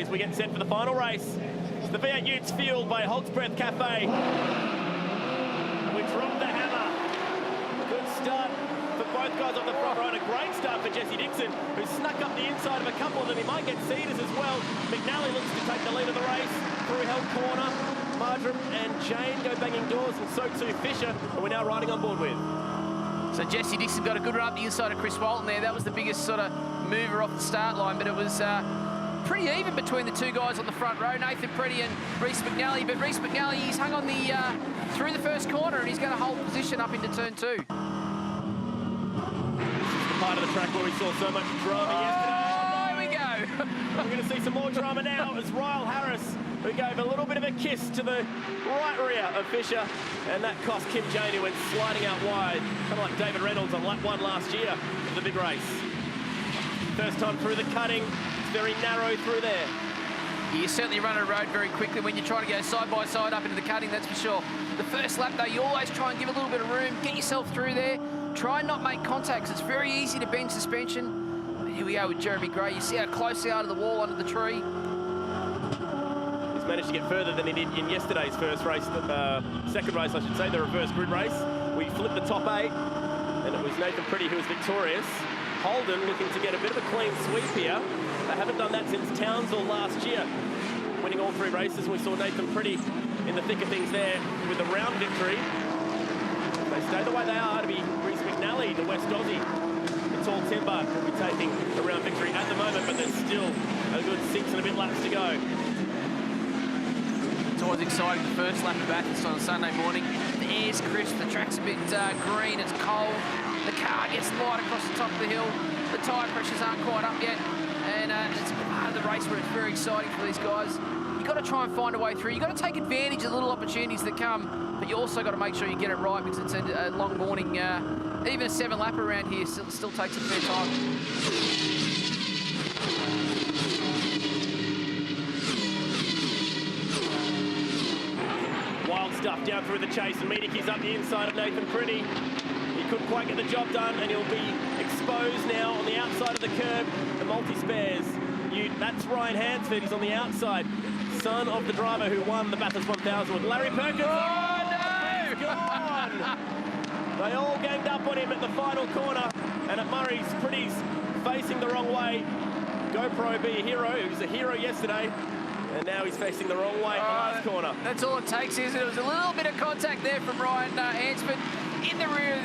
as we get set for the final race. It's the V8 Utes fueled by Holdsworth Cafe. And we dropped the hammer. Good start for both guys on the front row, and a great start for Jesse Dixon, who snuck up the inside of a couple of them. He might get Cedars as well. McNally looks to take the lead of the race through Held Corner. Marjoram and Jane go banging doors, and so too Fisher, and we're now riding on board with. So Jesse Dixon got a good run up the inside of Chris Walton there. That was the biggest sort of mover off the start line, but it was pretty even between the two guys on the front row, Nathan Pretty and Reece McNally. But Reece McNally, he's hung on the through the first corner, and he's going to hold position up into turn 2. This is the part of the track where we saw so much drama yesterday. There we go. We're going to see some more drama now as Ryle Harris, who gave a little bit of a kiss to the right rear of Fisher, and that cost Kim Jane, who went sliding out wide, kind of like David Reynolds on lap 1 last year of the big race. First time through the cutting, it's very narrow through there. You certainly run a road very quickly when you're trying to go side by side up into the cutting, that's for sure. The first lap, though, you always try and give a little bit of room, get yourself through there, try and not make contacts. It's very easy to bend suspension. But here we are with Jeremy Gray. You see how close they are to the wall under the tree. He's managed to get further than he did in yesterday's first race, second race, I should say, the reverse grid race. We flipped the top 8, and it was Nathan Pretty who was victorious. Holden looking to get a bit of a clean sweep here. They haven't done that since Townsville last year, winning all 3 races. We saw Nathan Pretty in the thick of things there with a round victory. If they stay the way they are, to be Reece McNally, the West Aussie, the tall timber, will be taking a round victory at the moment, but there's still a good 6 and a bit laps to go. It's always exciting, the first lap of Bathurst on a Sunday morning. The air's crisp, the track's a bit green, it's cold. The car gets light across the top of the hill. The tyre pressures aren't quite up yet. And it's part of the race where it's very exciting for these guys. You've got to try and find a way through. You've got to take advantage of the little opportunities that come, but you also got to make sure you get it right, because it's a long morning. Even a 7-lapper around here still takes a fair time. Wild stuff down through the chase, and Medeki's up the inside of Nathan Pretty. He couldn't quite get the job done, and he'll be exposed now on the outside of the curb. The multi-spares. That's Ryan Hansford. He's on the outside. Son of the driver who won the Bathurst 1000 with Larry Perkins. Oh, no! He's gone! They all ganged up on him at the final corner, and at Murray's, Pretty's facing the wrong way. GoPro be a hero. He was a hero yesterday, and now he's facing the wrong way at the last corner. That's all it takes, isn't it? It was a little bit of contact there from Ryan Hansford in the rear of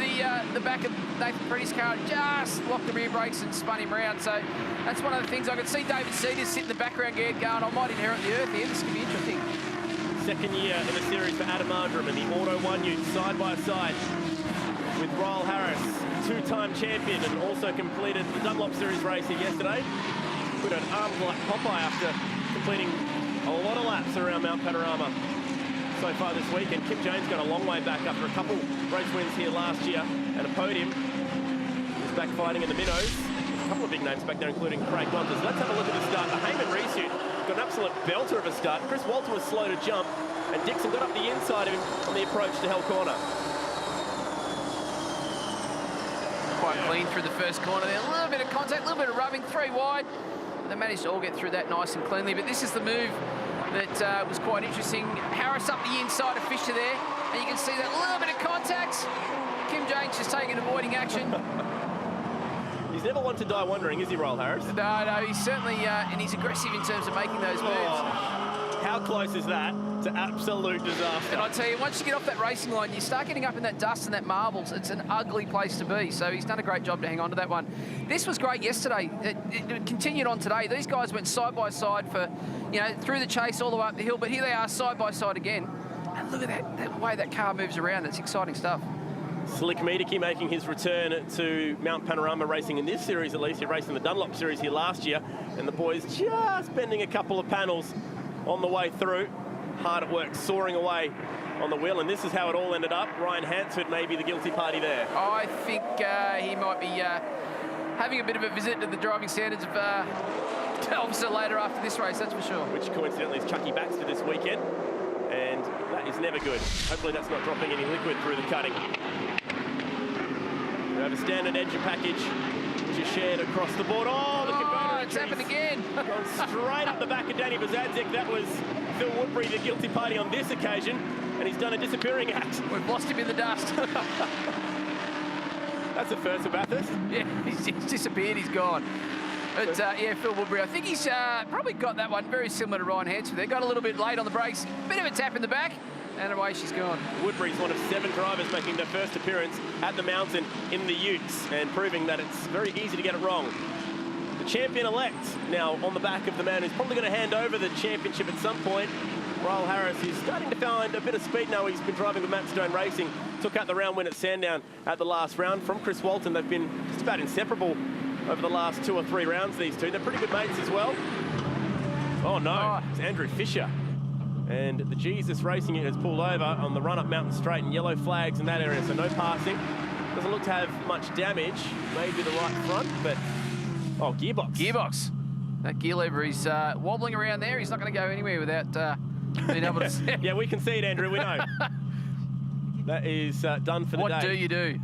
the back of Nathan Pretty's car, just locked the rear brakes and spun him round. So that's one of the things. I could see David Cedars sit in the background going, I might inherit the earth here. This could be interesting. Second year in the series for Adam Marjoram and the Auto 1 Utes side by side with Ryle Harris, 2-time champion, and also completed the Dunlop Series race here yesterday. Put an arm like Popeye after completing a lot of laps around Mount Panorama so far this week, and Kim Jane's got a long way back after a couple race wins here last year and a podium. He's back fighting in the Minnows. A couple of big names back there, including Craig-Lowndes. Let's have a look at the start. The Heyman Resuit got an absolute belter of a start. Chris Walton was slow to jump, and Dixon got up the inside of him on the approach to Hell Corner. Quite clean through the first corner there. A little bit of contact, a little bit of rubbing, 3 wide. They managed to all get through that nice and cleanly, but this is the move that was quite interesting. Harris up the inside of Fisher there, and you can see that little bit of contact. Kim Jane's just taking avoiding action. He's never one to die wondering, is he, Ryle Harris? No, he's certainly, and he's aggressive in terms of making those moves. How close is that to absolute disaster? And I tell you, once you get off that racing line, you start getting up in that dust and that marbles. It's an ugly place to be. So he's done a great job to hang on to that one. This was great yesterday. It continued on today. These guys went side by side for, through the chase all the way up the hill. But here they are side by side again. And look at that way that car moves around. That's exciting stuff. Slick Meedeke making his return to Mount Panorama racing in this series, at least. He raced in the Dunlop Series here last year. And the boys just bending a couple of panels on the way through. Hard at work, soaring away on the wheel, and this is how it all ended up. Ryan Hansford may be the guilty party there. I think he might be having a bit of a visit to the driving standards of Officer later after this race, that's for sure. Which coincidentally is Chucky Baxter this weekend, and that is never good. Hopefully that's not dropping any liquid through the cutting. We have a standard engine package which is shared across the board. Oh, the converter it's happened again. Gone straight up the back of Danny Bazadzik. That was Phil Woodbury, the guilty party on this occasion, and he's done a disappearing act. We've lost him in the dust. That's the first for Bathurst. Yeah, he's disappeared, he's gone. But yeah, Phil Woodbury, I think he's probably got that one very similar to Ryan Hansford. They got a little bit late on the brakes, bit of a tap in the back, and away she's gone. Woodbury's one of 7 drivers making their first appearance at the mountain in the Utes, and proving that it's very easy to get it wrong. The champion-elect now on the back of the man who's probably going to hand over the championship at some point. Ryle Harris is starting to find a bit of speed now. He's been driving with Matt Stone Racing. Took out the round win at Sandown at the last round from Chris Walton. They've been just about inseparable over the last 2 or 3 rounds, these two. They're pretty good mates as well. Oh no, it's Andrew Fisher. And the Jesus Racing unit has pulled over on the run-up Mountain Straight, and yellow flags in that area, so no passing. Doesn't look to have much damage. Maybe the right front, but... Oh, gearbox. Gearbox. That gear lever, he's wobbling around there. He's not going to go anywhere without being able to see. Yeah, we can see it, Andrew, we know. That is done for the day. What do you do?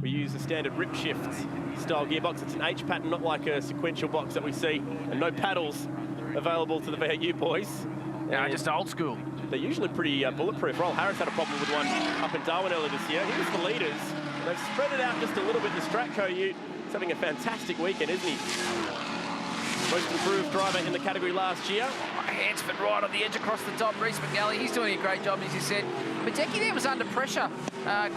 We use a standard rip shift style gearbox. It's an H pattern, not like a sequential box that we see, and no paddles available to the VAU boys. No, just old school. They're usually pretty bulletproof. Roll Harris had a problem with one up in Darwin earlier this year. He was the leaders. They've spread it out just a little bit. The Stratco Ute is having a fantastic weekend, isn't he? Most improved driver in the category last year. Hansford right on the edge across the top. Reece McNally, he's doing a great job, as you said. Madecki there was under pressure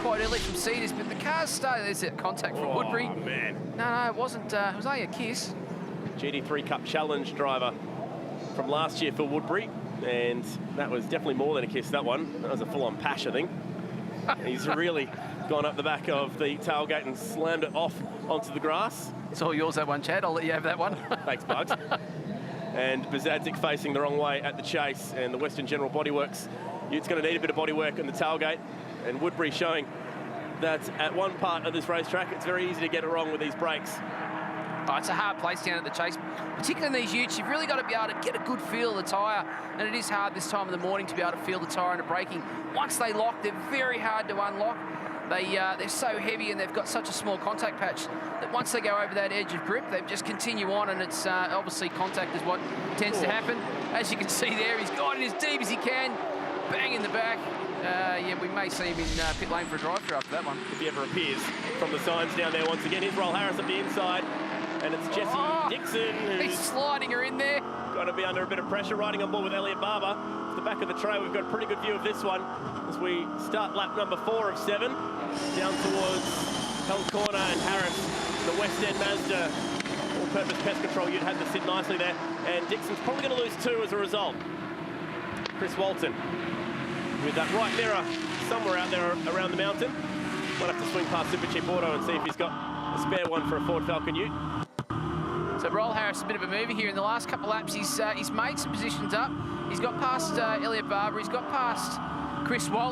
quite early from Cedars, but the cars started. There's that contact from Woodbury. Oh, man. No, it wasn't. It was only a kiss. GT3 Cup Challenge driver from last year for Woodbury, and that was definitely more than a kiss, that one. That was a full-on pash, I think. He's really gone up the back of the tailgate and slammed it off onto the grass. It's all yours, that one, Chad. I'll let you have that one. Thanks, Bugs. And Bazadzik facing the wrong way at the chase, and the Western General Bodyworks. Ute's going to need a bit of bodywork on the tailgate, and Woodbury showing that at one part of this racetrack, it's very easy to get it wrong with these brakes. Oh, it's a hard place down at the chase, particularly in these Utes. You've really got to be able to get a good feel of the tyre, and it is hard this time of the morning to be able to feel the tyre and the braking. Once they lock, they're very hard to unlock. They're so heavy, and they've got such a small contact patch that once they go over that edge of grip, they just continue on, and it's obviously contact is what tends to happen. As you can see there, he's gone in as deep as he can, bang in the back. Yeah, we may see him in pit lane for a drive-through after that one. If he ever appears from the signs down there once again. Here's Roll Harris at the inside, and it's Jesse Dixon who's he's sliding her in there. Got to be under a bit of pressure, riding on board with Elliot Barber. At the back of the tray, we've got a pretty good view of this one as we start lap number 4 of 7, down towards Hell's Corner and Harris. The West End Mazda all-purpose pest control ute had to sit nicely there, and Dixon's probably going to lose 2 as a result. Chris Walton with that right mirror somewhere out there around the mountain. Might have to swing past Supercheap Auto and see if he's got a spare one for a Ford Falcon ute. So Roll Harris, a bit of a mover here in the last couple of laps. He's made some positions up. He's got past Elliot Barber. He's got past Chris Walton.